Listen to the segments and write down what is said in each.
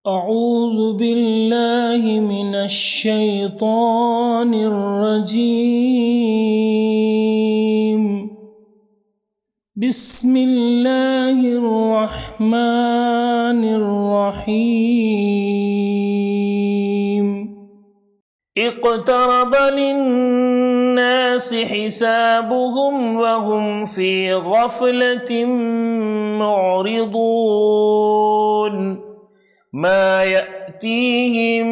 أعوذ بالله من الشيطان الرجيم. بسم الله الرحمن الرحيم. اقترب للناس حسابهم وهم في غفلة معرضون. ما يأتيهم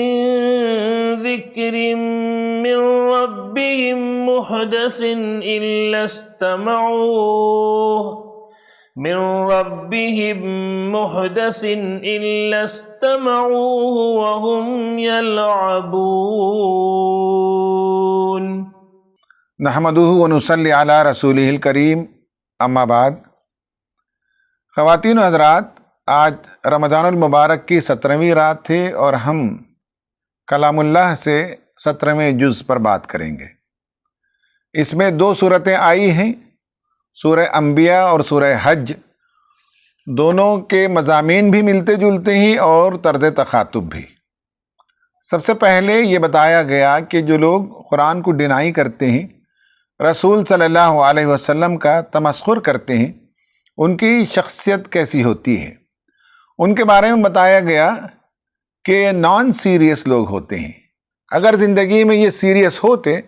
من ذكر من ربهم محدث إلا استمعوه وهم يلعبون. نحمده ونصلی علی رسولہ الکریم، اما بعد. خواتین و حضرات، آج رمضان المبارک کی 17ویں رات ہے اور ہم کلام اللہ سے 17ویں جز پر بات کریں گے. اس میں 2 صورتیں آئی ہیں، سورہ انبیاء اور سورہ حج. دونوں کے مضامین بھی ملتے جلتے ہیں اور طرز تخاطب بھی. سب سے پہلے یہ بتایا گیا کہ جو لوگ قرآن کو ڈینائی کرتے ہیں، رسول صلی اللہ علیہ وسلم کا تمسخر کرتے ہیں، ان کی شخصیت کیسی ہوتی ہے. ان کے بارے میں بتایا گیا کہ نان سیریس لوگ ہوتے ہیں. اگر زندگی میں یہ سیریس ہوتے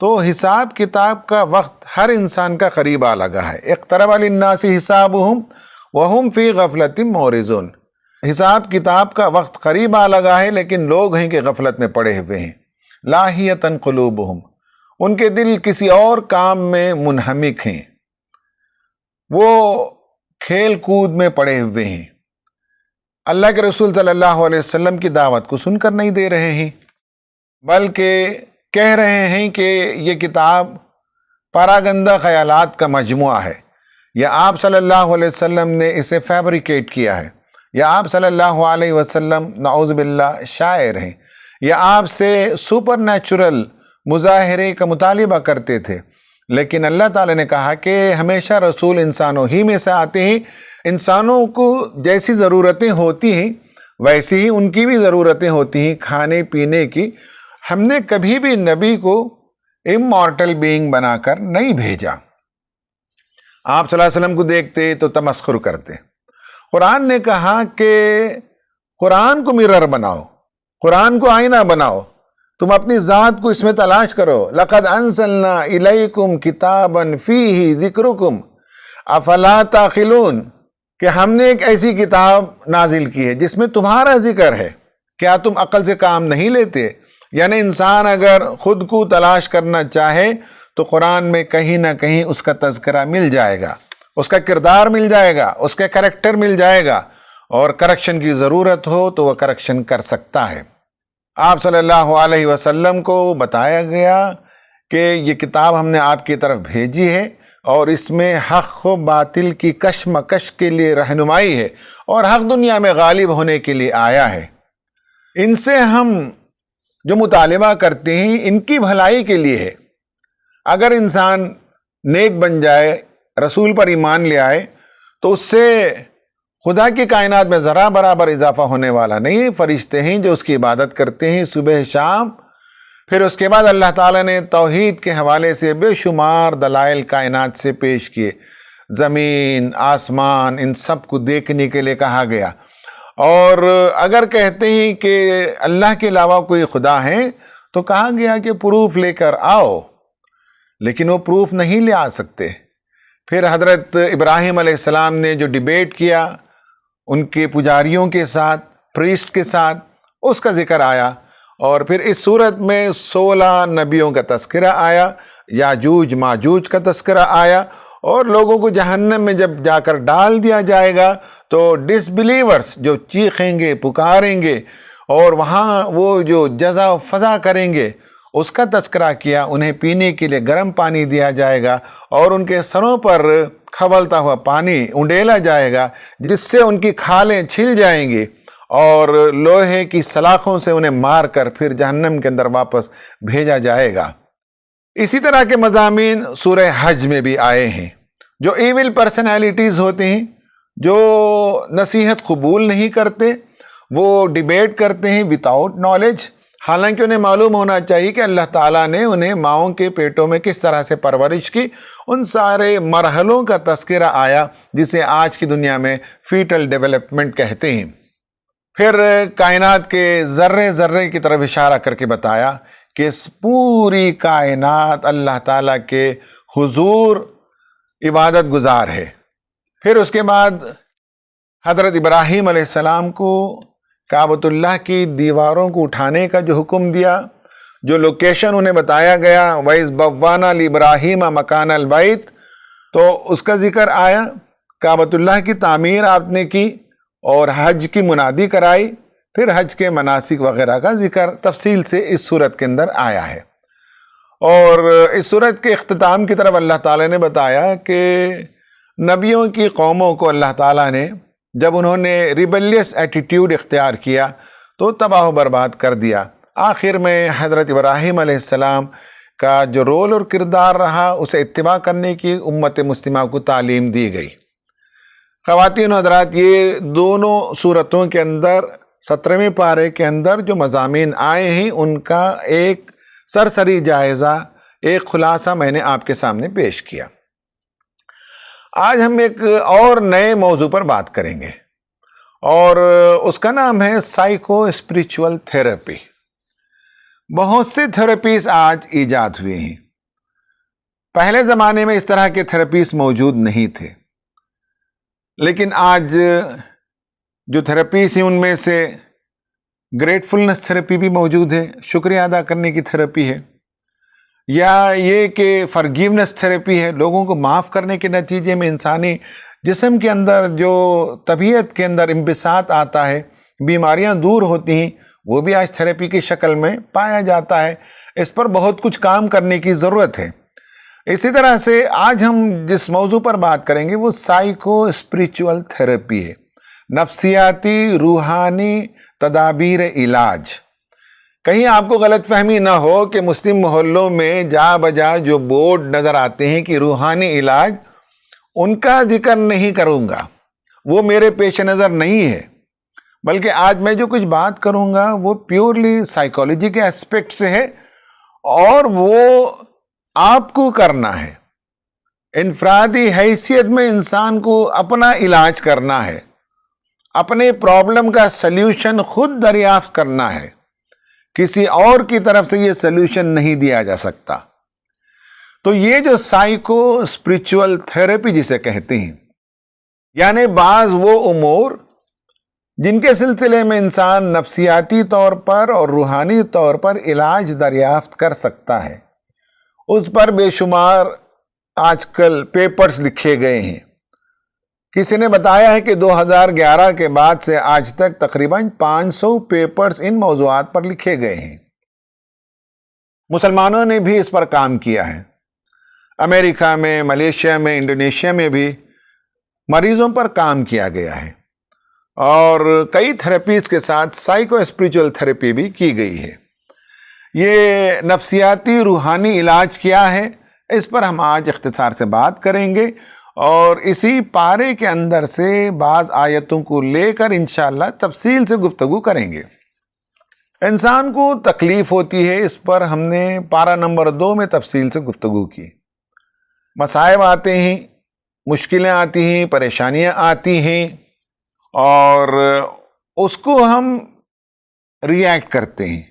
تو حساب کتاب کا وقت ہر انسان کا قریب آ لگا ہے. اقترب للناس حسابهم وهم فی غفلۃ معرضون. حساب کتاب کا وقت قریب آ لگا ہے، لیکن لوگ ہیں کہ غفلت میں پڑے ہوئے ہیں. لاہیۃ قلوبهم، ان کے دل کسی اور کام میں منہمک ہیں، وہ کھیل کود میں پڑے ہوئے ہیں. اللہ کے رسول صلی اللہ علیہ وسلم کی دعوت کو سن کر نہیں دے رہے ہیں، بلکہ کہہ رہے ہیں کہ یہ کتاب پراگندہ خیالات کا مجموعہ ہے، یا آپ صلی اللہ علیہ وسلم نے اسے فیبریکیٹ کیا ہے، یا آپ صلی اللہ علیہ وسلم نعوذ باللہ شاعر ہیں، یا آپ سے سپر نیچرل مظاہرے کا مطالبہ کرتے تھے. لیکن اللہ تعالیٰ نے کہا کہ ہمیشہ رسول انسانوں ہی میں سے آتے ہیں. انسانوں کو جیسی ضرورتیں ہوتی ہیں ویسی ہی ان کی بھی ضرورتیں ہوتی ہیں کھانے پینے کی. ہم نے کبھی بھی نبی کو امارٹل بینگ بنا کر نہیں بھیجا. آپ صلی اللہ علیہ وسلم کو دیکھتے تو تمسخر کرتے. قرآن نے کہا کہ قرآن کو مرر بناؤ، قرآن کو آئینہ بناؤ، تم اپنی ذات کو اس میں تلاش کرو. لقد انزلنا الیکم کتابا فیہ ذکرکم افلا تعقلون، کہ ہم نے ایک ایسی کتاب نازل کی ہے جس میں تمہارا ذکر ہے، کیا تم عقل سے کام نہیں لیتے؟ یعنی انسان اگر خود کو تلاش کرنا چاہے تو قرآن میں کہیں نہ کہیں اس کا تذکرہ مل جائے گا، اس کا کردار مل جائے گا، اس کا کریکٹر مل جائے گا، اور کریکشن کی ضرورت ہو تو وہ کریکشن کر سکتا ہے. آپ صلی اللہ علیہ وسلم کو بتایا گیا کہ یہ کتاب ہم نے آپ کی طرف بھیجی ہے اور اس میں حق و باطل کی کشمکش کے لیے رہنمائی ہے، اور حق دنیا میں غالب ہونے کے لیے آیا ہے. ان سے ہم جو مطالبہ کرتے ہیں ان کی بھلائی کے لیے ہے. اگر انسان نیک بن جائے، رسول پر ایمان لے آئے، تو اس سے خدا کی کائنات میں ذرا برابر اضافہ ہونے والا نہیں. فرشتے ہیں جو اس کی عبادت کرتے ہیں صبح شام. پھر اس کے بعد اللہ تعالیٰ نے توحید کے حوالے سے بے شمار دلائل کائنات سے پیش کیے. زمین، آسمان، ان سب کو دیکھنے کے لیے کہا گیا. اور اگر کہتے ہیں کہ اللہ کے علاوہ کوئی خدا ہے تو کہا گیا کہ پروف لے کر آؤ، لیکن وہ پروف نہیں لے آ سکتے. پھر حضرت ابراہیم علیہ السلام نے جو ڈیبیٹ کیا ان کے پجاریوں کے ساتھ، پریسٹ کے ساتھ، اس کا ذکر آیا. اور پھر اس صورت میں 16 نبیوں کا تذکرہ آیا، یاجوج ماجوج کا تذکرہ آیا. اور لوگوں کو جہنم میں جب جا کر ڈال دیا جائے گا تو ڈس بلیورز جو چیخیں گے، پکاریں گے، اور وہاں وہ جو جزا و فضا کریں گے اس کا تذکرہ کیا. انہیں پینے کے لیے گرم پانی دیا جائے گا اور ان کے سروں پر کھولتا ہوا پانی انڈیلا جائے گا، جس سے ان کی کھالیں چھل جائیں گی، اور لوہے کی سلاخوں سے انہیں مار کر پھر جہنم کے اندر واپس بھیجا جائے گا. اسی طرح کے مضامین سورہ حج میں بھی آئے ہیں. جو ایول پرسنالٹیز ہوتے ہیں، جو نصیحت قبول نہیں کرتے، وہ ڈیبیٹ کرتے ہیں وداؤٹ نالج، حالانکہ انہیں معلوم ہونا چاہیے کہ اللہ تعالیٰ نے انہیں ماؤں کے پیٹوں میں کس طرح سے پرورش کی۔ ان سارے مرحلوں کا تذکرہ آیا جسے آج کی دنیا میں فیٹل ڈیولپمنٹ کہتے ہیں۔ پھر کائنات کے ذرے ذرے کی طرف اشارہ کر کے بتایا کہ اس پوری کائنات اللہ تعالیٰ کے حضور عبادت گزار ہے۔ پھر اس کے بعد حضرت ابراہیم علیہ السلام کو کعبۃ اللہ کی دیواروں کو اٹھانے کا جو حکم دیا، جو لوکیشن انہیں بتایا گیا، وَإِذْ بَوَّأْنَا لِإِبْرَاهِيمَ مَكَانَ الْبَيْتِ، تو اس کا ذکر آیا۔ کعبۃ اللہ کی تعمیر آپ نے کی اور حج کی منادی کرائی، پھر حج کے مناسک وغیرہ کا ذکر تفصیل سے اس صورت کے اندر آیا ہے۔ اور اس صورت کے اختتام کی طرف اللہ تعالیٰ نے بتایا کہ نبیوں کی قوموں کو اللہ تعالیٰ نے جب انہوں نے ریبیلیس ایٹیٹیوڈ اختیار کیا تو تباہ و برباد کر دیا۔ آخر میں حضرت ابراہیم علیہ السلام کا جو رول اور کردار رہا اسے اتباع کرنے کی امت مسلمہ کو تعلیم دی گئی۔ خواتین و حضرات، یہ دونوں صورتوں کے اندر 17ویں پارے کے اندر جو مضامین آئے ہیں ان کا ایک سرسری جائزہ، ایک خلاصہ میں نے آپ کے سامنے پیش کیا۔ آج ہم ایک اور نئے موضوع پر بات کریں گے اور اس کا نام ہے سائیکو اسپریچول تھیراپی۔ بہت سے تھیراپیز آج ایجاد ہوئے ہیں۔ پہلے زمانے میں اس طرح کے تھیراپیز موجود نہیں تھے، لیکن آج جو تھیراپیز ہیں ان میں سے گریٹفلنس تھیراپی بھی موجود ہے، شکریہ ادا کرنے کی تھیراپی ہے، یا یہ کہ فرگیونس تھیراپی ہے، لوگوں کو معاف کرنے کے نتیجے میں انسانی جسم کے اندر جو طبیعت کے اندر انبساط آتا ہے، بیماریاں دور ہوتی ہیں، وہ بھی آج تھیراپی کی شکل میں پایا جاتا ہے۔ اس پر بہت کچھ کام کرنے کی ضرورت ہے۔ اسی طرح سے آج ہم جس موضوع پر بات کریں گے وہ سائیکو اسپریچول تھیراپی ہے، نفسیاتی روحانی تدابیر علاج۔ کہیں آپ کو غلط فہمی نہ ہو کہ مسلم محلوں میں جا بجا جو بورڈ نظر آتے ہیں کہ روحانی علاج، ان کا ذکر نہیں کروں گا، وہ میرے پیش نظر نہیں ہے، بلکہ آج میں جو کچھ بات کروں گا وہ پیورلی سائیکالوجی کے اسپیکٹ سے ہے، اور وہ آپ کو کرنا ہے۔ انفرادی حیثیت میں انسان کو اپنا علاج کرنا ہے، اپنے پرابلم کا سلیوشن خود دریافت کرنا ہے، کسی اور کی طرف سے یہ سلیوشن نہیں دیا جا سکتا۔ تو یہ جو سائیکو اسپریچول تھیراپی جسے کہتے ہیں، یعنی بعض وہ امور جن کے سلسلے میں انسان نفسیاتی طور پر اور روحانی طور پر علاج دریافت کر سکتا ہے، اس پر بے شمار آج کل پیپرز لکھے گئے ہیں۔ کسی نے بتایا ہے کہ 2011 کے بعد سے آج تک تقریباً 500 پیپرز ان موضوعات پر لکھے گئے ہیں۔ مسلمانوں نے بھی اس پر کام کیا ہے۔ امریکہ میں، ملیشیا میں، انڈونیشیا میں بھی مریضوں پر کام کیا گیا ہے، اور کئی تھیراپیز کے ساتھ سائیکو اسپریچول تھیراپی بھی کی گئی ہے۔ یہ نفسیاتی روحانی علاج کیا ہے، اس پر ہم آج اختصار سے بات کریں گے، اور اسی پارے کے اندر سے بعض آیتوں کو لے کر انشاءاللہ تفصیل سے گفتگو کریں گے۔ انسان کو تکلیف ہوتی ہے، اس پر ہم نے پارہ نمبر 2 میں تفصیل سے گفتگو کی۔ مصائب آتے ہیں، مشکلیں آتی ہیں، پریشانیاں آتی ہیں، اور اس کو ہم ری ایکٹ کرتے ہیں،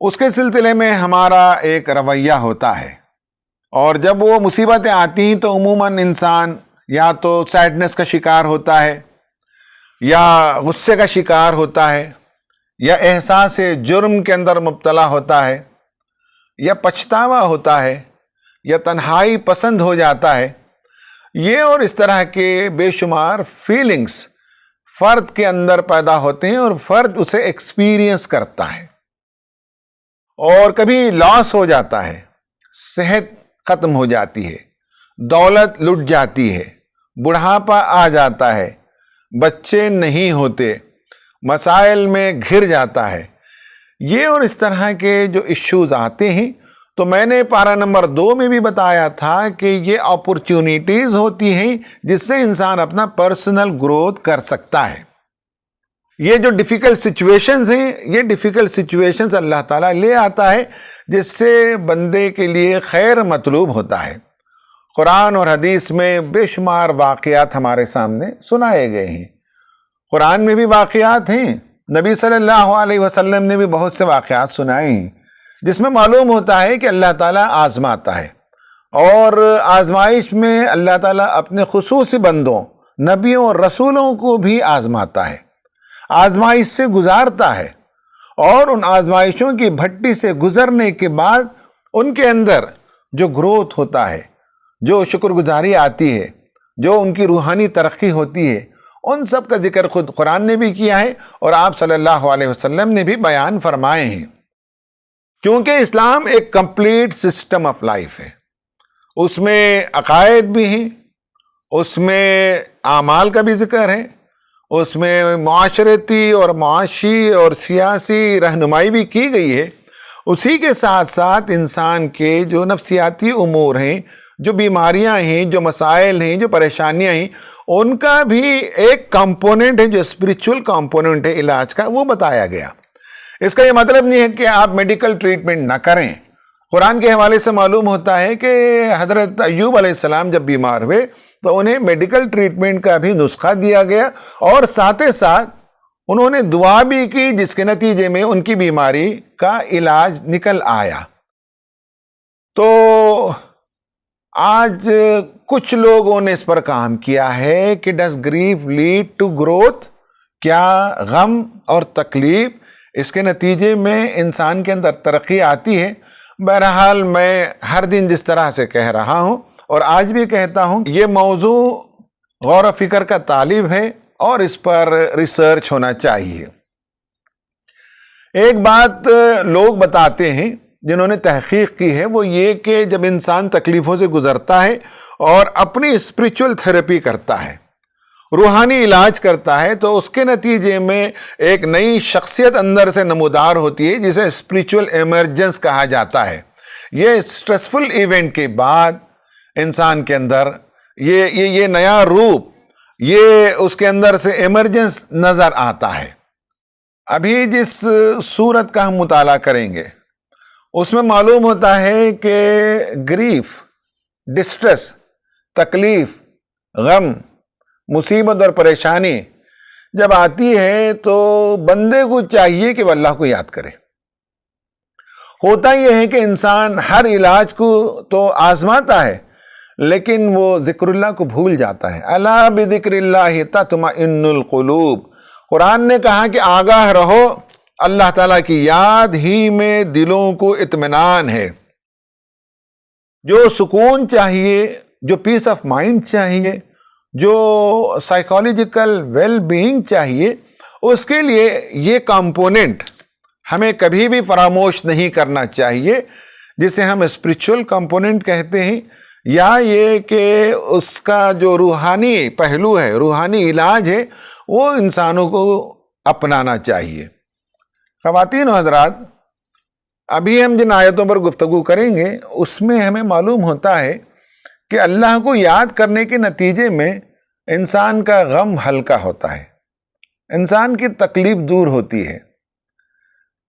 اس کے سلسلے میں ہمارا ایک رویہ ہوتا ہے، اور جب وہ مصیبتیں آتی ہیں تو عموماً انسان یا تو سیڈنس کا شکار ہوتا ہے، یا غصے کا شکار ہوتا ہے، یا احساس جرم کے اندر مبتلا ہوتا ہے، یا پچھتاوا ہوتا ہے، یا تنہائی پسند ہو جاتا ہے۔ یہ اور اس طرح کے بے شمار فیلنگز فرد کے اندر پیدا ہوتے ہیں، اور فرد اسے ایکسپیرینس کرتا ہے۔ اور کبھی لاس ہو جاتا ہے، صحت ختم ہو جاتی ہے، دولت لٹ جاتی ہے، بڑھاپا آ جاتا ہے، بچے نہیں ہوتے، مسائل میں گھر جاتا ہے۔ یہ اور اس طرح کے جو ایشوز آتے ہیں، تو میں نے پارہ نمبر 2 میں بھی بتایا تھا کہ یہ اپورچونیٹیز ہوتی ہیں جس سے انسان اپنا پرسنل گروتھ کر سکتا ہے۔ یہ جو ڈیفیکلٹ سچویشنز ہیں، یہ ڈیفیکلٹ سچویشنز اللہ تعالیٰ لے آتا ہے جس سے بندے کے لیے خیر مطلوب ہوتا ہے۔ قرآن اور حدیث میں بے شمار واقعات ہمارے سامنے سنائے گئے ہیں۔ قرآن میں بھی واقعات ہیں، نبی صلی اللہ علیہ وسلم نے بھی بہت سے واقعات سنائے ہیں، جس میں معلوم ہوتا ہے کہ اللہ تعالیٰ آزماتا ہے، اور آزمائش میں اللہ تعالیٰ اپنے خصوصی بندوں، نبیوں اور رسولوں کو بھی آزماتا ہے، آزمائش سے گزارتا ہے، اور ان آزمائشوں کی بھٹی سے گزرنے کے بعد ان کے اندر جو گروتھ ہوتا ہے، جو شکر گزاری آتی ہے، جو ان کی روحانی ترقی ہوتی ہے، ان سب کا ذکر خود قرآن نے بھی کیا ہے اور آپ صلی اللہ علیہ وسلم نے بھی بیان فرمائے ہیں۔ کیونکہ اسلام ایک کمپلیٹ سسٹم آف لائف ہے، اس میں عقائد بھی ہیں، اس میں اعمال کا بھی ذکر ہے، اس میں معاشرتی اور معاشی اور سیاسی رہنمائی بھی کی گئی ہے، اسی کے ساتھ ساتھ انسان کے جو نفسیاتی امور ہیں، جو بیماریاں ہیں، جو مسائل ہیں، جو پریشانیاں ہیں، ان کا بھی ایک کمپوننٹ ہے جو اسپریچول کمپوننٹ ہے علاج کا، وہ بتایا گیا۔ اس کا یہ مطلب نہیں ہے کہ آپ میڈیکل ٹریٹمنٹ نہ کریں۔ قرآن کے حوالے سے معلوم ہوتا ہے کہ حضرت ایوب علیہ السلام جب بیمار ہوئے تو انہیں میڈیکل ٹریٹمنٹ کا بھی نسخہ دیا گیا، اور ساتھ ساتھ انہوں نے دعا بھی کی، جس کے نتیجے میں ان کی بیماری کا علاج نکل آیا۔ تو آج کچھ لوگوں نے اس پر کام کیا ہے کہ does grief lead to growth, کیا غم اور تکلیف اس کے نتیجے میں انسان کے اندر ترقی آتی ہے؟ بہرحال میں ہر دن جس طرح سے کہہ رہا ہوں اور آج بھی کہتا ہوں، یہ موضوع غور و فکر کا طالب ہے اور اس پر ریسرچ ہونا چاہیے۔ ایک بات لوگ بتاتے ہیں جنہوں نے تحقیق کی ہے، وہ یہ کہ جب انسان تکلیفوں سے گزرتا ہے اور اپنی اسپریچول تھیراپی کرتا ہے، روحانی علاج کرتا ہے، تو اس کے نتیجے میں ایک نئی شخصیت اندر سے نمودار ہوتی ہے، جسے اسپریچول ایمرجنس کہا جاتا ہے۔ یہ اسٹریسفل ایونٹ کے بعد انسان کے اندر یہ نیا روپ، یہ اس کے اندر سے ایمرجنس نظر آتا ہے۔ ابھی جس صورت کا ہم مطالعہ کریں گے اس میں معلوم ہوتا ہے کہ گریف، ڈسٹریس، تکلیف، غم، مصیبت اور پریشانی جب آتی ہے تو بندے کو چاہیے کہ وہ اللہ کو یاد کرے۔ ہوتا یہ ہے کہ انسان ہر علاج کو تو آزماتا ہے، لیکن وہ ذکر اللہ کو بھول جاتا ہے۔ الا بذکر اللہ تطمئن القلوب، قرآن نے کہا کہ آگاہ رہو، اللہ تعالیٰ کی یاد ہی میں دلوں کو اطمینان ہے۔ جو سکون چاہیے، جو پیس آف مائنڈ چاہیے، جو سائیکالوجیکل ویل بینگ چاہیے، اس کے لیے یہ کمپوننٹ ہمیں کبھی بھی فراموش نہیں کرنا چاہیے، جسے ہم اسپریچول کمپوننٹ کہتے ہیں، یا یہ کہ اس کا جو روحانی پہلو ہے، روحانی علاج ہے، وہ انسانوں کو اپنانا چاہیے۔ خواتین و حضرات، ابھی ہم جن آیتوں پر گفتگو کریں گے اس میں ہمیں معلوم ہوتا ہے کہ اللہ کو یاد کرنے کے نتیجے میں انسان کا غم ہلکا ہوتا ہے، انسان کی تکلیف دور ہوتی ہے،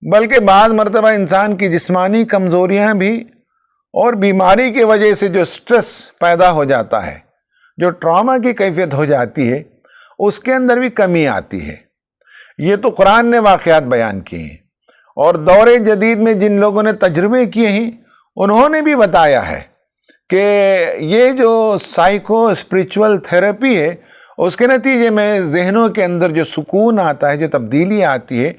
بلکہ بعض مرتبہ انسان کی جسمانی کمزوریاں بھی اور بیماری کی وجہ سے جو سٹریس پیدا ہو جاتا ہے، جو ٹراما کی کیفیت ہو جاتی ہے، اس کے اندر بھی کمی آتی ہے۔ یہ تو قرآن نے واقعات بیان کیے ہیں، اور دور جدید میں جن لوگوں نے تجربے کیے ہیں انہوں نے بھی بتایا ہے کہ یہ جو سائیکو اسپریچول تھیراپی ہے، اس کے نتیجے میں ذہنوں کے اندر جو سکون آتا ہے، جو تبدیلی آتی ہے،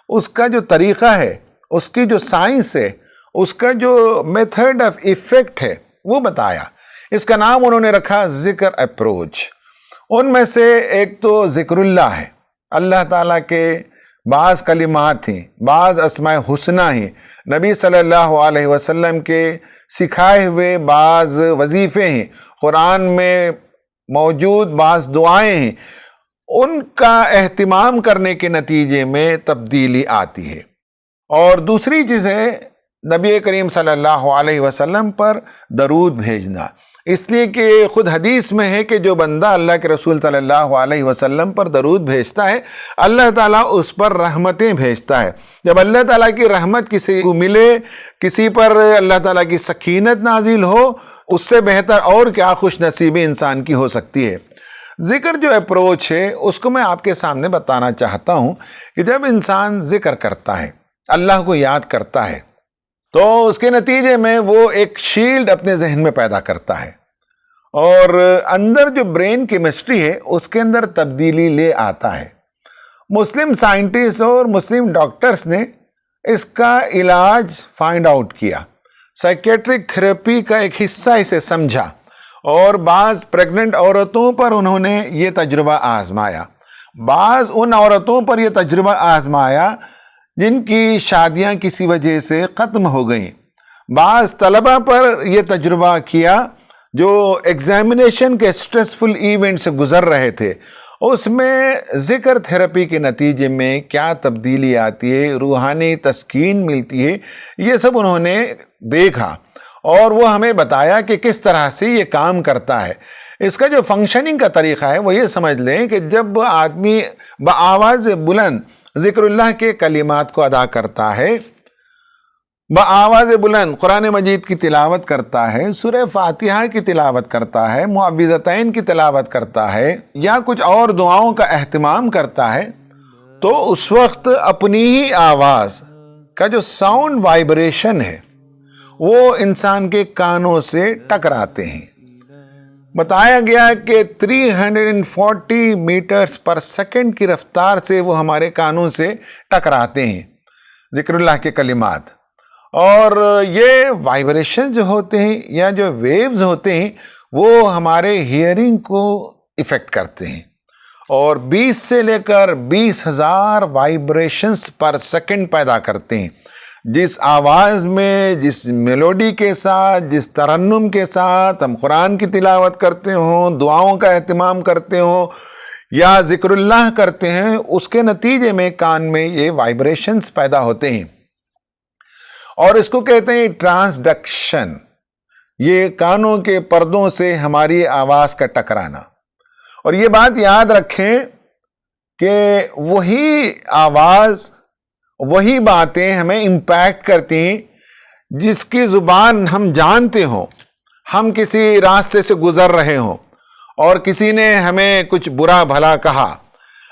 اس کا جو طریقہ ہے، اس کی جو سائنس ہے، اس کا جو میتھڈ آف ایفیکٹ ہے، وہ بتایا۔ اس کا نام انہوں نے رکھا ذکر اپروچ۔ ان میں سے ایک تو ذکر اللہ ہے، اللہ تعالیٰ کے بعض کلمات ہیں، بعض اسماء حسنہ ہیں، نبی صلی اللہ علیہ وسلم کے سکھائے ہوئے بعض وظیفے ہیں، قرآن میں موجود بعض دعائیں ہیں، ان کا اہتمام کرنے کے نتیجے میں تبدیلی آتی ہے۔ اور دوسری چیز ہے نبی کریم صلی اللہ علیہ وسلم پر درود بھیجنا۔ اس لیے کہ خود حدیث میں ہے کہ جو بندہ اللہ کے رسول صلی اللہ علیہ وسلم پر درود بھیجتا ہے اللہ تعالیٰ اس پر رحمتیں بھیجتا ہے۔ جب اللہ تعالیٰ کی رحمت کسی کو ملے، کسی پر اللہ تعالیٰ کی سکینت نازل ہو، اس سے بہتر اور کیا خوش نصیبی انسان کی ہو سکتی ہے۔ ذکر جو اپروچ ہے اس کو میں آپ کے سامنے بتانا چاہتا ہوں کہ جب انسان ذکر کرتا ہے، اللہ کو یاد کرتا ہے، تو اس کے نتیجے میں وہ ایک شیلڈ اپنے ذہن میں پیدا کرتا ہے، اور اندر جو برین کیمسٹری ہے اس کے اندر تبدیلی لے آتا ہے۔ مسلم سائنٹسٹ اور مسلم ڈاکٹرز نے اس کا علاج فائنڈ آؤٹ کیا، سائیکیٹرک تھراپی کا ایک حصہ اسے سمجھا، اور بعض پریگننٹ عورتوں پر انہوں نے یہ تجربہ آزمایا، بعض ان عورتوں پر یہ تجربہ آزمایا جن کی شادیاں کسی وجہ سے ختم ہو گئیں، بعض طلبہ پر یہ تجربہ کیا جو ایگزامینیشن کے سٹریسفل ایونٹ سے گزر رہے تھے، اس میں ذکر تھراپی کے نتیجے میں کیا تبدیلی آتی ہے، روحانی تسکین ملتی ہے، یہ سب انہوں نے دیکھا، اور وہ ہمیں بتایا کہ کس طرح سے یہ کام کرتا ہے۔ اس کا جو فنکشننگ کا طریقہ ہے وہ یہ سمجھ لیں کہ جب آدمی بآواز بلند ذکر اللہ کے کلمات کو ادا کرتا ہے، بآواز بلند قرآن مجید کی تلاوت کرتا ہے، سورہ فاتحہ کی تلاوت کرتا ہے، معوذتین کی تلاوت کرتا ہے، یا کچھ اور دعاؤں کا اہتمام کرتا ہے، تو اس وقت اپنی ہی آواز کا جو ساؤنڈ وائبریشن ہے وہ انسان کے کانوں سے ٹکراتے ہیں۔ بتایا گیا کہ 340 میٹرز پر سیکنڈ کی رفتار سے وہ ہمارے کانوں سے ٹکراتے ہیں ذکر اللہ کے کلمات، اور یہ وائبریشن جو ہوتے ہیں یا جو ویوز ہوتے ہیں وہ ہمارے ہیئرنگ کو افیکٹ کرتے ہیں، اور 20 سے لے کر 20,000 وائبریشنز پر سیکنڈ پیدا کرتے ہیں۔ جس آواز میں، جس میلوڈی کے ساتھ، جس ترنم کے ساتھ ہم قرآن کی تلاوت کرتے ہوں، دعاؤں کا اہتمام کرتے ہوں یا ذکر اللہ کرتے ہیں، اس کے نتیجے میں کان میں یہ وائبریشنز پیدا ہوتے ہیں، اور اس کو کہتے ہیں ٹرانسڈکشن، یہ کانوں کے پردوں سے ہماری آواز کا ٹکرانا۔ اور یہ بات یاد رکھیں کہ وہی آواز، وہی باتیں ہمیں امپیکٹ کرتی ہیں جس کی زبان ہم جانتے ہوں، ہم کسی راستے سے گزر رہے ہوں اور کسی نے ہمیں کچھ برا بھلا کہا،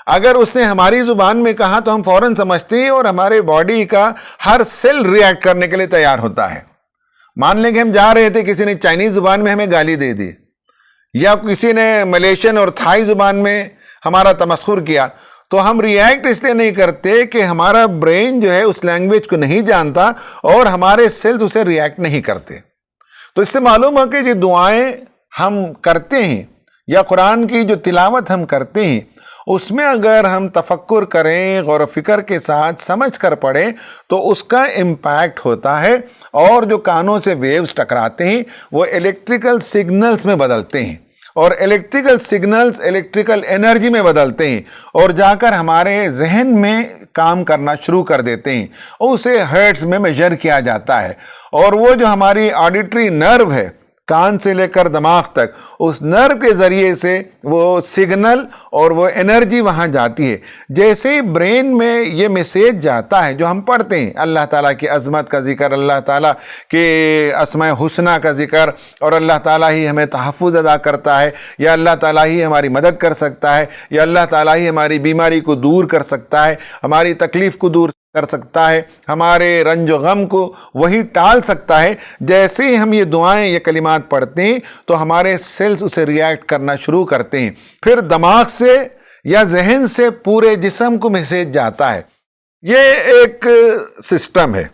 اگر اس نے ہماری زبان میں کہا تو ہم فوراً سمجھتے ہیں اور ہمارے باڈی کا ہر سیل ریئیکٹ کرنے کے لیے تیار ہوتا ہے۔ مان لیں کہ ہم جا رہے تھے، کسی نے چائنیز زبان میں ہمیں گالی دے دی، یا کسی نے ملیشین اور تھائی زبان میں ہمارا تمسخر کیا، تو ہم ریئیکٹ اس لیے نہیں کرتے کہ ہمارا برین جو ہے اس لینگویج کو نہیں جانتا اور ہمارے سیلز اسے ریئیکٹ نہیں کرتے۔ تو اس سے معلوم ہے کہ جو دعائیں ہم کرتے ہیں یا قرآن کی جو تلاوت ہم کرتے ہیں، اس میں اگر ہم تفکر کریں، غور و فکر کے ساتھ سمجھ کر پڑھیں، تو اس کا امپیکٹ ہوتا ہے، اور جو کانوں سے ویوز ٹکراتے ہیں وہ الیکٹریکل سگنلز میں بدلتے ہیں، اور الیکٹریکل سگنلز الیکٹریکل انرجی میں بدلتے ہیں، اور جا کر ہمارے ذہن میں کام کرنا شروع کر دیتے ہیں، اسے ہرٹز میں میجر کیا جاتا ہے، اور وہ جو ہماری آڈیٹری نرو ہے کان سے لے کر دماغ تک، اس نرو کے ذریعے سے وہ سگنل اور وہ انرجی وہاں جاتی ہے۔ جیسے ہی برین میں یہ میسیج جاتا ہے جو ہم پڑھتے ہیں، اللہ تعالیٰ کی عظمت کا ذکر، اللہ تعالیٰ کے اسماء حسنہ کا ذکر، اور اللہ تعالیٰ ہی ہمیں تحفظ ادا کرتا ہے، یا اللہ تعالیٰ ہی ہماری مدد کر سکتا ہے، یا اللہ تعالیٰ ہی ہماری بیماری کو دور کر سکتا ہے، ہماری تکلیف کو دور کر سکتا ہے، ہمارے رنج و غم کو وہی ٹال سکتا ہے۔ جیسے ہی ہم یہ دعائیں، یہ کلمات پڑھتے ہیں تو ہمارے سیلز اسے ریئیکٹ کرنا شروع کرتے ہیں، پھر دماغ سے یا ذہن سے پورے جسم کو میسیج جاتا ہے۔ یہ ایک سسٹم ہے،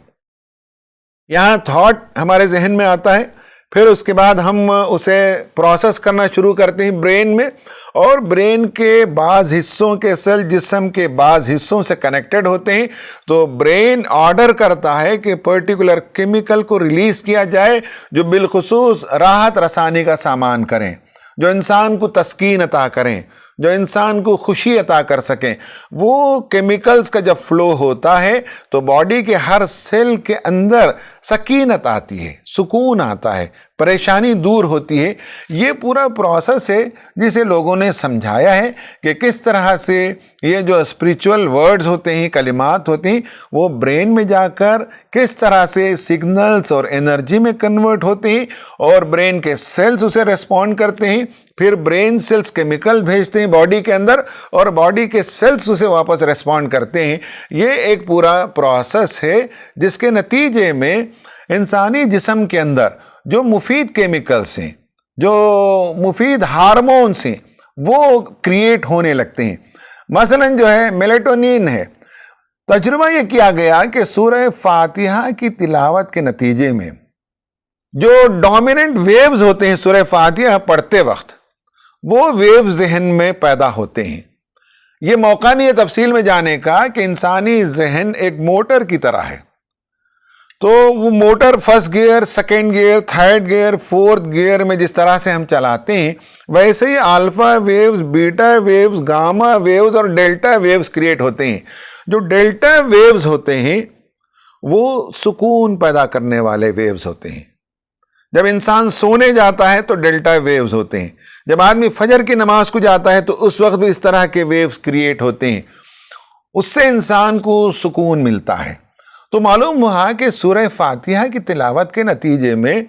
یہاں تھاٹ ہمارے ذہن میں آتا ہے، پھر اس کے بعد ہم اسے پروسیس کرنا شروع کرتے ہیں برین میں، اور برین کے بعض حصوں کے سیل جسم کے بعض حصوں سے کنیکٹڈ ہوتے ہیں، تو برین آرڈر کرتا ہے کہ پرٹیکولر کیمیکل کو ریلیز کیا جائے جو بالخصوص راحت رسانی کا سامان کریں، جو انسان کو تسکین عطا کریں، جو انسان کو خوشی عطا کر سکیں۔ وہ کیمیکلز کا جب فلو ہوتا ہے تو باڈی کے ہر سیل کے اندر سکینت آتی ہے، سکون آتا ہے، پریشانی دور ہوتی ہے. یہ پورا پروسیس ہے جسے لوگوں نے سمجھایا ہے کہ کس طرح سے یہ جو اسپریچول ورڈز ہوتے ہیں، کلمات ہوتے ہیں، وہ برین میں جا کر کس طرح سے سگنلز اور انرجی میں کنورٹ ہوتے ہیں اور برین کے سیلز اسے ریسپونڈ کرتے ہیں. پھر برین سیلز کیمیکل بھیجتے ہیں باڈی کے اندر اور باڈی کے سیلز اسے واپس ریسپونڈ کرتے ہیں. یہ ایک پورا پروسیس ہے جس کے نتیجے میں انسانی جسم کے اندر جو مفید کیمیکلز ہیں، جو مفید ہارمونز ہیں، وہ کریٹ ہونے لگتے ہیں. مثلا جو ہے میلیٹونین ہے. تجربہ یہ کیا گیا کہ سورہ فاتحہ کی تلاوت کے نتیجے میں جو ڈومیننٹ ویوز ہوتے ہیں سورہ فاتحہ پڑھتے وقت، وہ ویوز ذہن میں پیدا ہوتے ہیں. یہ موقع نہیں ہے تفصیل میں جانے کا کہ انسانی ذہن ایک موٹر کی طرح ہے. تو وہ motor first gear, second gear, third gear, fourth gear میں جس طرح سے ہم چلاتے ہیں، ویسے ہی alpha waves, beta waves, gamma waves اور ڈیلٹا ویوز کریٹ ہوتے ہیں. جو ڈیلٹا ویوز ہوتے ہیں وہ سکون پیدا کرنے والے ویوز ہوتے ہیں. جب انسان سونے جاتا ہے تو ڈیلٹا ویوز ہوتے ہیں. جب آدمی فجر کی نماز کو جاتا ہے تو اس وقت بھی اس طرح کے ویوز کریٹ ہوتے ہیں. اس سے انسان کو سکون ملتا ہے. تو معلوم ہوا کہ سورہ فاتحہ کی تلاوت کے نتیجے میں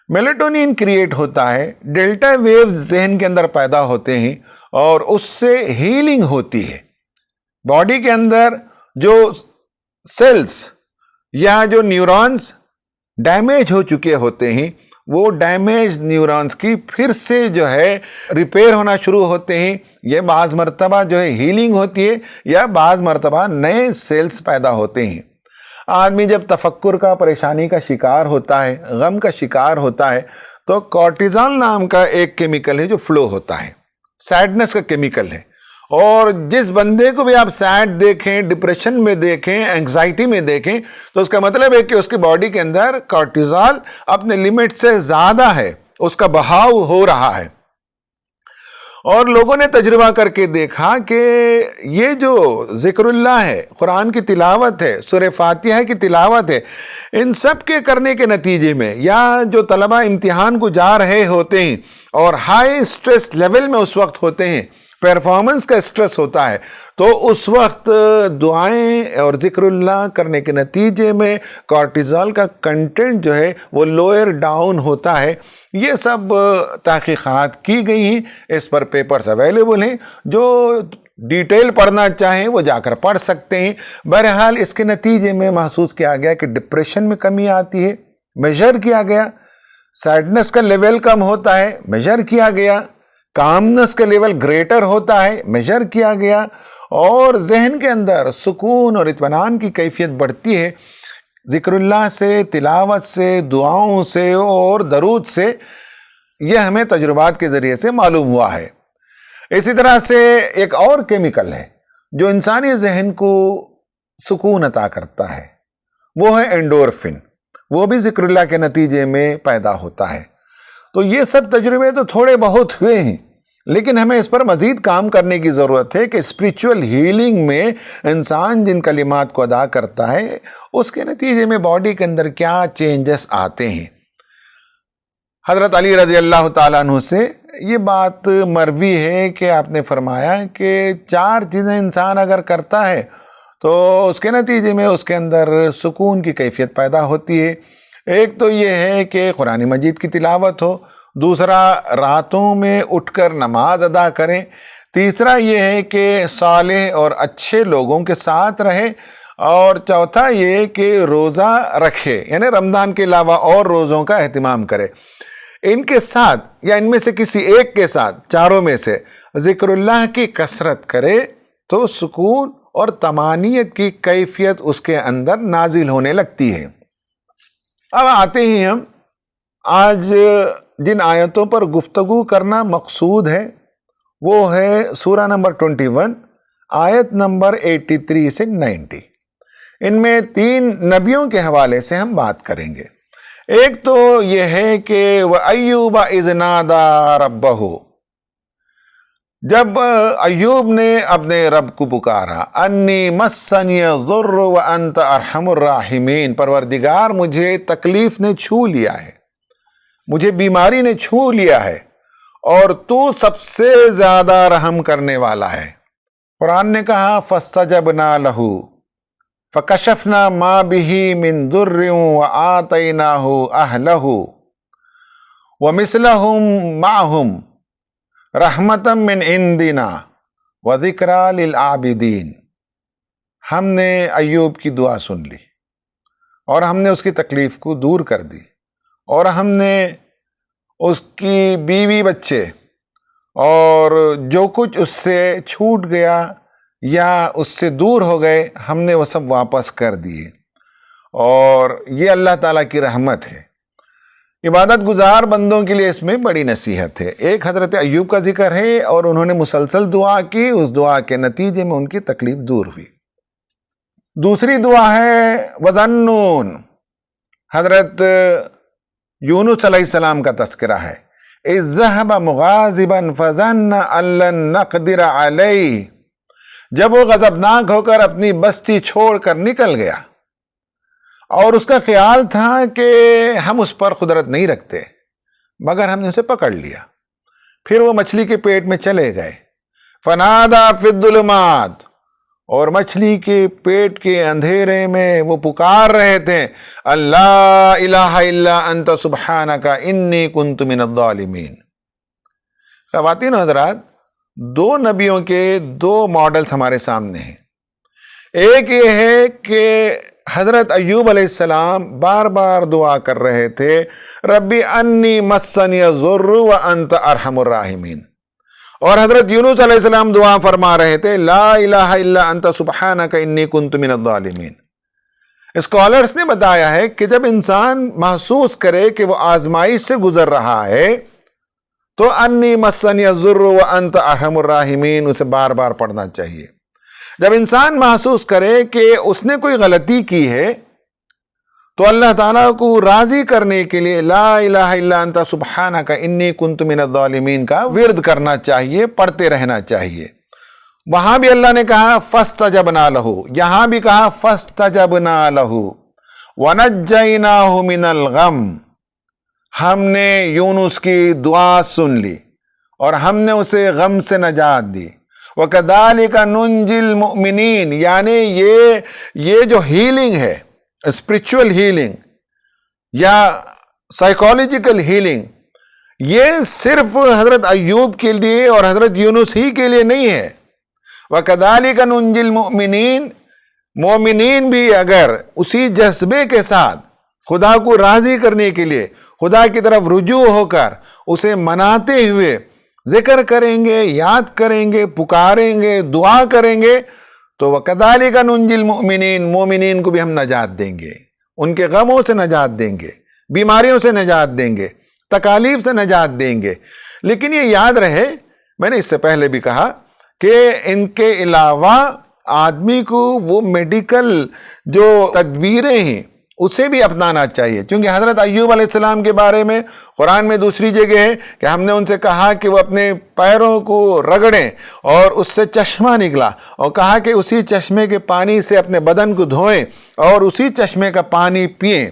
میلیٹونین کریٹ ہوتا ہے، ڈیلٹا ویوز ذہن کے اندر پیدا ہوتے ہیں اور اس سے ہیلنگ ہوتی ہے. باڈی کے اندر جو سیلز یا جو نیورونز ڈیمیج ہو چکے ہوتے ہیں، وہ ڈیمیج نیورونز کی پھر سے جو ہے ریپیئر ہونا شروع ہوتے ہیں. یہ بعض مرتبہ جو ہے ہیلنگ ہوتی ہے یا بعض مرتبہ نئے سیلز پیدا ہوتے ہیں. آدمی جب تفکر کا، پریشانی کا شکار ہوتا ہے، غم کا شکار ہوتا ہے، تو کورٹیزول نام کا ایک کیمیکل ہے جو فلو ہوتا ہے، سیڈنس کا کیمیکل ہے. اور جس بندے کو بھی آپ سیڈ دیکھیں، ڈپریشن میں دیکھیں، اینگزائٹی میں دیکھیں، تو اس کا مطلب ہے کہ اس کی باڈی کے اندر کورٹیزول اپنے لمٹ سے زیادہ ہے، اس کا بہاؤ ہو رہا ہے. اور لوگوں نے تجربہ کر کے دیکھا کہ یہ جو ذکر اللہ ہے، قرآن کی تلاوت ہے، سورہ فاتحہ کی تلاوت ہے، ان سب کے کرنے کے نتیجے میں، یا جو طلبہ امتحان کو جا رہے ہوتے ہیں اور ہائی سٹریس لیول میں اس وقت ہوتے ہیں، پرفارمنس کا سٹریس ہوتا ہے، تو اس وقت دعائیں اور ذکر اللہ کرنے کے نتیجے میں کورٹیزول کا کنٹینٹ جو ہے وہ لوئر ڈاؤن ہوتا ہے. یہ سب تحقیقات کی گئی ہیں، اس پر پیپرز اویلیبل ہیں. جو ڈیٹیل پڑھنا چاہیں وہ جا کر پڑھ سکتے ہیں. بہرحال اس کے نتیجے میں محسوس کیا گیا کہ ڈپریشن میں کمی آتی ہے، میجر کیا گیا. سیڈنس کا لیول کم ہوتا ہے، میجر کیا گیا. کامنس کا لیول گریٹر ہوتا ہے، میجر کیا گیا. اور ذہن کے اندر سکون اور اطمینان کی کیفیت بڑھتی ہے ذکر اللہ سے، تلاوت سے، دعاؤں سے اور درود سے. یہ ہمیں تجربات کے ذریعے سے معلوم ہوا ہے. اسی طرح سے ایک اور کیمیکل ہے جو انسانی ذہن کو سکون عطا کرتا ہے، وہ ہے اینڈورفن. وہ بھی ذکر اللہ کے نتیجے میں پیدا ہوتا ہے. تو یہ سب تجربے تو تھوڑے بہت ہوئے ہیں، لیکن ہمیں اس پر مزید کام کرنے کی ضرورت ہے کہ اسپریچول ہیلنگ میں انسان جن کلمات کو ادا کرتا ہے اس کے نتیجے میں باڈی کے اندر کیا چینجز آتے ہیں. حضرت علی رضی اللہ تعالیٰ عنہ سے یہ بات مروی ہے کہ آپ نے فرمایا کہ 4 چیزیں انسان اگر کرتا ہے تو اس کے نتیجے میں اس کے اندر سکون کی کیفیت پیدا ہوتی ہے. ایک تو یہ ہے کہ قرآن مجید کی تلاوت ہو، دوسرا راتوں میں اٹھ کر نماز ادا کریں، تیسرا یہ ہے کہ صالح اور اچھے لوگوں کے ساتھ رہے، اور چوتھا یہ کہ روزہ رکھے، یعنی رمضان کے علاوہ اور روزوں کا اہتمام کرے. ان کے ساتھ یا ان میں سے کسی ایک کے ساتھ، چاروں میں سے ذکر اللہ کی کثرت کرے تو سکون اور طمانینت کی کیفیت اس کے اندر نازل ہونے لگتی ہے. اب آتے ہیں ہم آج جن آیتوں پر گفتگو کرنا مقصود ہے، وہ ہے سورہ نمبر 21 آیت نمبر 83 سے 90. ان میں 3 نبیوں کے حوالے سے ہم بات کریں گے. ایک تو یہ ہے کہ وَأَيُّوبَ إِذْ نَادَى رَبَّهُ، جب ایوب نے اپنے رب کو پکارا، انی مسنی الضر وانت ارحم الراحمین، پروردگار مجھے تکلیف نے چھو لیا ہے، مجھے بیماری نے چھو لیا ہے اور تو سب سے زیادہ رحم کرنے والا ہے۔ قرآن نے کہا فاستجبنا لہ فکشفنا ما بہ من ضر وآتیناہ اہلہ ومثلہم معہم رحمتا من عندنا وذکری للعابدین۔ ہم نے ایوب کی دعا سن لی اور ہم نے اس کی تکلیف کو دور کر دی، اور ہم نے اس کی بیوی بچے اور جو کچھ اس سے چھوٹ گیا یا اس سے دور ہو گئے ہم نے وہ سب واپس کر دیے، اور یہ اللہ تعالیٰ کی رحمت ہے۔ عبادت گزار بندوں کے لیے اس میں بڑی نصیحت ہے۔ ایک حضرت ایوب کا ذکر ہے اور انہوں نے مسلسل دعا کی، اس دعا کے نتیجے میں ان کی تکلیف دور ہوئی۔ دوسری دعا ہے وَذَنُّونَ، حضرت یونس علیہ السلام کا تذکرہ ہے۔ اِذ ذَهَبَ مُغَاضِبًا فَظَنَّ أَن لَّن نَّقْدِرَ عَلَيْهِ، جب وہ غضبناک ہو کر اپنی بستی چھوڑ کر نکل گیا اور اس کا خیال تھا کہ ہم اس پر قدرت نہیں رکھتے، مگر ہم نے اسے پکڑ لیا۔ پھر وہ مچھلی کے پیٹ میں چلے گئے، فَنَادَى فِي الظُّلُمَاتِ، اور مچھلی کے پیٹ کے اندھیرے میں وہ پکار رہے تھے اللہ الہ الا انت سبحانک انی کنت من الظالمین۔ خواتین و حضرات، دو نبیوں کے دو ماڈلز ہمارے سامنے ہیں۔ ایک یہ ہے کہ حضرت ایوب علیہ السلام بار بار دعا کر رہے تھے ربی انی مسنی الضر وانت ارحم الراحمین، اور حضرت یونس علیہ السلام دعا فرما رہے تھے لا الہ الا انت سبحانک انی کنت من الظالمین۔ اسکالرز نے بتایا ہے کہ جب انسان محسوس کرے کہ وہ آزمائش سے گزر رہا ہے تو انی مسنی الضر وانت ارحم الراحمین اسے بار بار پڑھنا چاہیے۔ جب انسان محسوس کرے کہ اس نے کوئی غلطی کی ہے تو اللہ تعالیٰ کو راضی کرنے کے لیے لا الہ الا انت سبحانک انی کنت من الظالمین کا ورد کرنا چاہیے، پڑھتے رہنا چاہیے۔ وہاں بھی اللہ نے کہا فاستجبنا لہ، یہاں بھی کہا فاستجبنا لہ ونجیناہ من الغم، ہم نے یونس کی دعا سن لی اور ہم نے اسے غم سے نجات دی۔ وَكَذَلِكَ نُنْجِي الْمُؤْمِنِينَ، یعنی یہ جو ہیلنگ ہے، اسپرچول ہیلنگ یا سائیکولوجیکل ہیلنگ، یہ صرف حضرت ایوب کے لیے اور حضرت یونس ہی کے لیے نہیں ہے۔ وَكَذَلِكَ نُنْجِي الْمُؤْمِنِينَ، مومنین بھی اگر اسی جذبے کے ساتھ خدا کو راضی کرنے کے لیے خدا کی طرف رجوع ہو کر اسے مناتے ہوئے ذکر کریں گے، یاد کریں گے، پکاریں گے، دعا کریں گے تو وَكَذَلِكَ نُنْجِي الْمُؤْمِنِينَ، مومنین کو بھی ہم نجات دیں گے، ان کے غموں سے نجات دیں گے، بیماریوں سے نجات دیں گے، تکالیف سے نجات دیں گے۔ لیکن یہ یاد رہے، میں نے اس سے پہلے بھی کہا کہ ان کے علاوہ آدمی کو وہ میڈیکل جو تدبیریں ہیں اسے بھی اپنانا چاہیے، کیونکہ حضرت ایوب علیہ السلام کے بارے میں قرآن میں دوسری جگہ ہے کہ ہم نے ان سے کہا کہ وہ اپنے پیروں کو رگڑیں اور اس سے چشمہ نکلا، اور کہا کہ اسی چشمے کے پانی سے اپنے بدن کو دھوئیں اور اسی چشمے کا پانی پئیں۔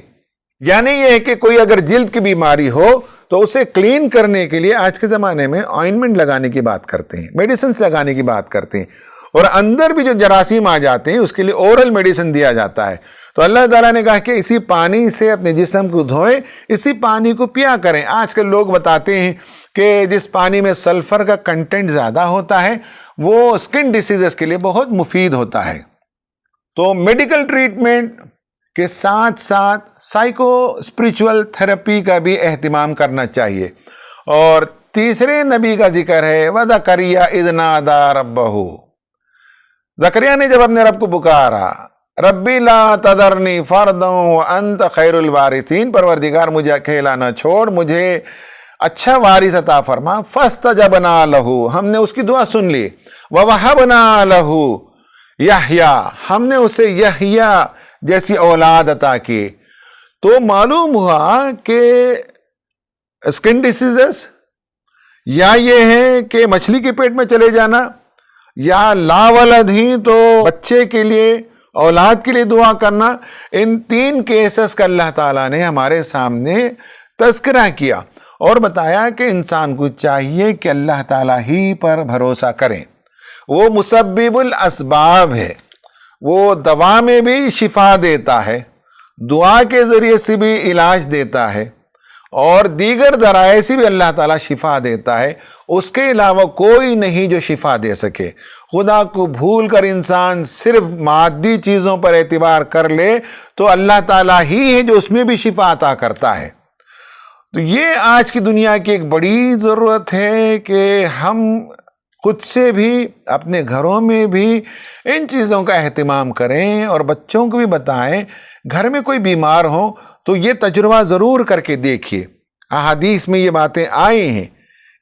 یعنی یہ ہے کہ کوئی اگر جلد کی بیماری ہو تو اسے کلین کرنے کے لیے آج کے زمانے میں آئنمنٹ لگانے کی بات کرتے ہیں، میڈیسنز لگانے کی بات کرتے ہیں، اور اندر بھی جو جراثیم آ جاتے ہیں اس کے لیے اورل میڈیسن دیا جاتا ہے۔ تو اللہ تعالیٰ نے کہا کہ اسی پانی سے اپنے جسم کو دھوئیں، اسی پانی کو پیا کریں۔ آج کل لوگ بتاتے ہیں کہ جس پانی میں سلفر کا کنٹینٹ زیادہ ہوتا ہے وہ سکن ڈیسیزز کے لیے بہت مفید ہوتا ہے۔ تو میڈیکل ٹریٹمنٹ کے ساتھ ساتھ سائیکو اسپریچول تھراپی کا بھی اہتمام کرنا چاہیے۔ اور تیسرے نبی کا ذکر ہے وَزَكَرِيَّا إِذْ نَادَى رَبَّهُ، زکریا نے جب اپنے رب کو پکارا ربی لا تذرنی فردا وانت خیر الوارثین، پروردگار مجھے اکیلا نہ چھوڑ، مجھے اچھا وارث عطا فرما۔ فاستجبنا لہ، ہم نے اس کی دعا سن لی۔ ووہبنا لہ یحییٰ، ہم نے اسے یحییٰ جیسی اولاد عطا کی۔ تو معلوم ہوا کہ اسکن ڈیسیزز یا یہ ہے کہ مچھلی کے پیٹ میں چلے جانا، یا لا ولد ہی تو بچے کے لیے، اولاد کے لیے دعا کرنا، ان تین کیسز کا اللہ تعالیٰ نے ہمارے سامنے تذکرہ کیا اور بتایا کہ انسان کو چاہیے کہ اللہ تعالیٰ ہی پر بھروسہ کریں. وہ مسبب الاسباب ہے، وہ دوا میں بھی شفا دیتا ہے، دعا کے ذریعے سے بھی علاج دیتا ہے، اور دیگر ذرائع سے بھی اللہ تعالیٰ شفا دیتا ہے. اس کے علاوہ کوئی نہیں جو شفا دے سکے. خدا کو بھول کر انسان صرف مادی چیزوں پر اعتبار کر لے تو اللہ تعالیٰ ہی ہے جو اس میں بھی شفا عطا کرتا ہے. تو یہ آج کی دنیا کی ایک بڑی ضرورت ہے کہ ہم خود سے بھی اپنے گھروں میں بھی ان چیزوں کا اہتمام کریں اور بچوں کو بھی بتائیں. گھر میں کوئی بیمار ہو تو یہ تجربہ ضرور کر کے دیکھیے. احادیث میں یہ باتیں آئی ہیں.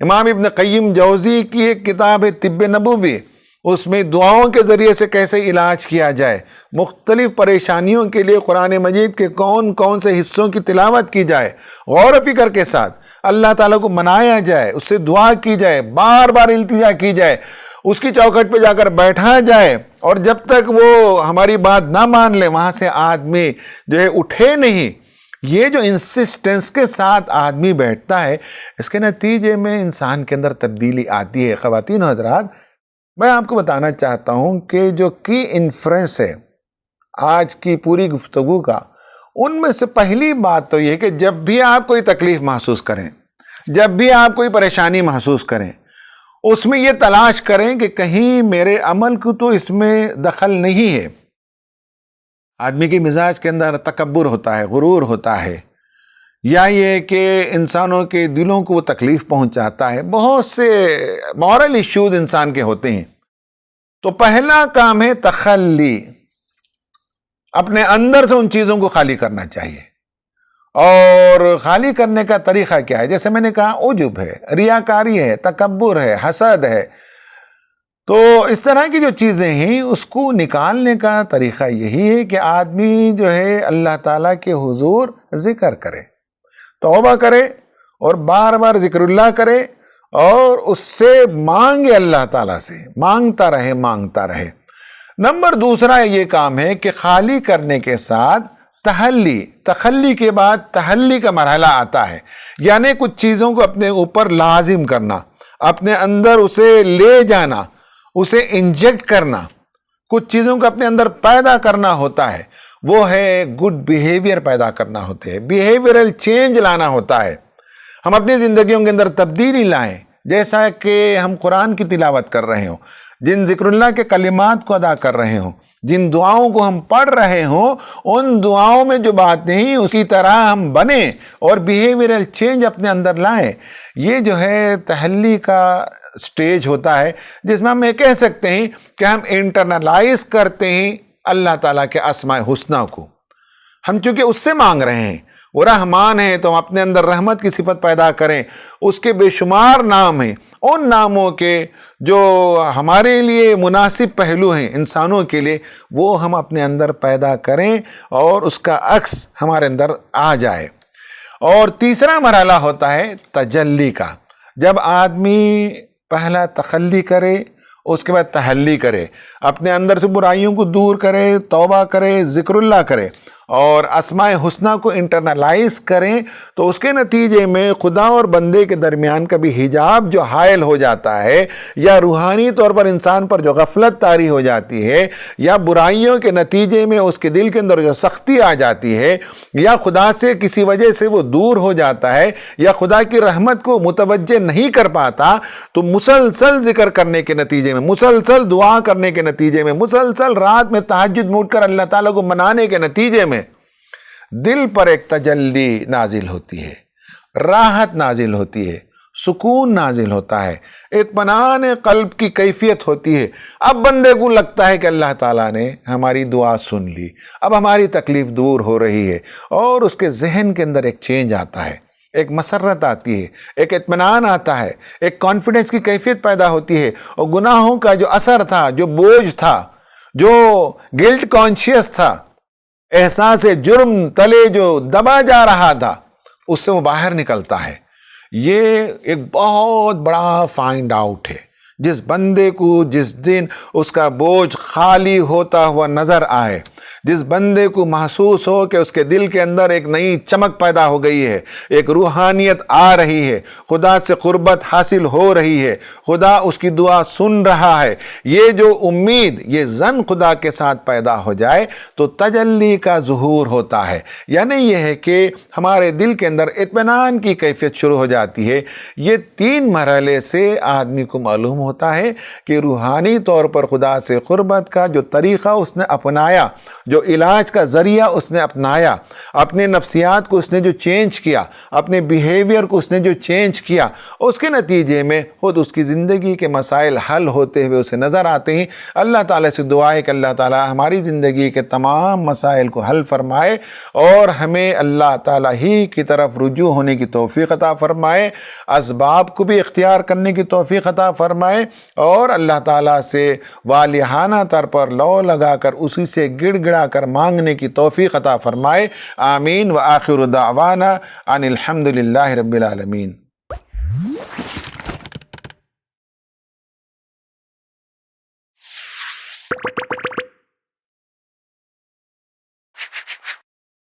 امام ابن قیم جوزی کی ایک کتاب ہے طب نبوی، اس میں دعاؤں کے ذریعے سے کیسے علاج کیا جائے، مختلف پریشانیوں کے لیے قرآن مجید کے کون کون سے حصوں کی تلاوت کی جائے، غور و فکر کے ساتھ اللہ تعالیٰ کو منایا جائے، اس سے دعا کی جائے، بار بار التجا کی جائے، اس کی چوکھٹ پہ جا کر بیٹھا جائے، اور جب تک وہ ہماری بات نہ مان لے وہاں سے آدمی جو ہے اٹھے نہیں. یہ جو انسسٹنس کے ساتھ آدمی بیٹھتا ہے، اس کے نتیجے میں انسان کے اندر تبدیلی آتی ہے. خواتین و حضرات، میں آپ کو بتانا چاہتا ہوں کہ جو کی انفرنس ہے آج کی پوری گفتگو کا، ان میں سے پہلی بات تو یہ کہ جب بھی آپ کوئی تکلیف محسوس کریں، جب بھی آپ کوئی پریشانی محسوس کریں، اس میں یہ تلاش کریں کہ کہیں میرے عمل کو تو اس میں دخل نہیں ہے. آدمی کی مزاج کے اندر تکبر ہوتا ہے، غرور ہوتا ہے، یا یہ کہ انسانوں کے دلوں کو وہ تکلیف پہنچاتا ہے. بہت سے مورل ایشوز انسان کے ہوتے ہیں. تو پہلا کام ہے تخلی. اپنے اندر سے ان چیزوں کو خالی کرنا چاہیے. اور خالی کرنے کا طریقہ کیا ہے؟ جیسے میں نے کہا، عجب ہے، ریاکاری ہے، تکبر ہے، حسد ہے. تو اس طرح کی جو چیزیں ہیں اس کو نکالنے کا طریقہ یہی ہے کہ آدمی جو ہے اللہ تعالیٰ کے حضور ذکر کرے، توبہ کرے، اور بار بار ذکر اللہ کرے، اور اس سے مانگے، اللہ تعالیٰ سے مانگتا رہے، مانگتا رہے. نمبر دوسرا یہ کام ہے کہ خالی کرنے کے ساتھ تخلی کے بعد تحلی کا مرحلہ آتا ہے. یعنی کچھ چیزوں کو اپنے اوپر لازم کرنا، اپنے اندر اسے لے جانا، اسے انجیکٹ کرنا، کچھ چیزوں کو اپنے اندر پیدا کرنا ہوتا ہے. وہ ہے گڈ بیہیویئر پیدا کرنا ہوتے ہیں، بیہیویئرل چینج لانا ہوتا ہے. ہم اپنی زندگیوں کے اندر تبدیلی لائیں. جیسا کہ ہم قرآن کی تلاوت کر رہے ہوں، جن ذکر اللہ کے کلمات کو ادا کر رہے ہوں، جن دعاؤں کو ہم پڑھ رہے ہوں، ان دعاؤں میں جو باتیں ہیں اسی طرح ہم بنیں اور بیہیویئرل چینج اپنے اندر لائیں. یہ جو ہے تحلی کا سٹیج ہوتا ہے جس میں ہم یہ کہہ سکتے ہیں کہ ہم انٹرنلائز کرتے ہیں اللہ تعالیٰ کے اسماء حسنہ کو. ہم چونکہ اس سے مانگ رہے ہیں، وہ رحمان ہے، تو ہم اپنے اندر رحمت کی صفت پیدا کریں. اس کے بے شمار نام ہیں، ان ناموں کے جو ہمارے لیے مناسب پہلو ہیں انسانوں کے لیے، وہ ہم اپنے اندر پیدا کریں اور اس کا عکس ہمارے اندر آ جائے. اور تیسرا مرحلہ ہوتا ہے تجلی کا. جب آدمی پہلا تخلی کرے، اس کے بعد تحلی کرے، اپنے اندر سے برائیوں کو دور کرے، توبہ کرے، ذکر اللہ کرے، اور اسماء حسنہ کو انٹرنلائز کریں، تو اس کے نتیجے میں خدا اور بندے کے درمیان کا بھی حجاب جو حائل ہو جاتا ہے، یا روحانی طور پر انسان پر جو غفلت طاری ہو جاتی ہے، یا برائیوں کے نتیجے میں اس کے دل کے اندر جو سختی آ جاتی ہے، یا خدا سے کسی وجہ سے وہ دور ہو جاتا ہے، یا خدا کی رحمت کو متوجہ نہیں کر پاتا، تو مسلسل ذکر کرنے کے نتیجے میں، مسلسل دعا کرنے کے نتیجے میں، مسلسل رات میں تہجد میں اٹھ کر اللہ تعالیٰ کو منانے کے نتیجے میں دل پر ایک تجلی نازل ہوتی ہے، راحت نازل ہوتی ہے، سکون نازل ہوتا ہے، اطمینان قلب کی کیفیت ہوتی ہے. اب بندے کو لگتا ہے کہ اللہ تعالیٰ نے ہماری دعا سن لی، اب ہماری تکلیف دور ہو رہی ہے، اور اس کے ذہن کے اندر ایک چینج آتا ہے، ایک مسرت آتی ہے، ایک اطمینان آتا ہے، ایک کانفیڈنس کی کیفیت پیدا ہوتی ہے. اور گناہوں کا جو اثر تھا، جو بوجھ تھا، جو گلٹ کانشیس تھا، احساس جرم تلے جو دبا جا رہا تھا، اس سے وہ باہر نکلتا ہے. یہ ایک بہت بڑا فائنڈ آؤٹ ہے. جس بندے کو جس دن اس کا بوجھ خالی ہوتا ہوا نظر آئے، جس بندے کو محسوس ہو کہ اس کے دل کے اندر ایک نئی چمک پیدا ہو گئی ہے، ایک روحانیت آ رہی ہے، خدا سے قربت حاصل ہو رہی ہے، خدا اس کی دعا سن رہا ہے، یہ جو امید، یہ ظن خدا کے ساتھ پیدا ہو جائے تو تجلی کا ظہور ہوتا ہے۔ یعنی یہ ہے کہ ہمارے دل کے اندر اطمینان کی کیفیت شروع ہو جاتی ہے۔ یہ 3 مرحلے سے آدمی کو معلوم ہوتا ہے کہ روحانی طور پر خدا سے قربت کا جو طریقہ اس نے اپنایا، جو علاج کا ذریعہ اس نے اپنایا، اپنے نفسیات کو اس نے جو چینج کیا، اپنے بیہیویئر کو اس نے جو چینج کیا، اس کے نتیجے میں خود اس کی زندگی کے مسائل حل ہوتے ہوئے اسے نظر آتے ہیں۔ اللہ تعالیٰ سے دعا ہے کہ اللہ تعالیٰ ہماری زندگی کے تمام مسائل کو حل فرمائے اور ہمیں اللہ تعالیٰ ہی کی طرف رجوع ہونے کی توفیق عطا فرمائے، اسباب کو بھی اختیار کرنے کی توفیق عطا فرمائے اور اللہ تعالیٰ سے والہانہ طر پر لو لگا کر اسی سے گڑ گڑا کر مانگنے کی توفیق عطا فرمائے۔ آمین وآخر دعوانا ان الحمد للہ رب العالمین۔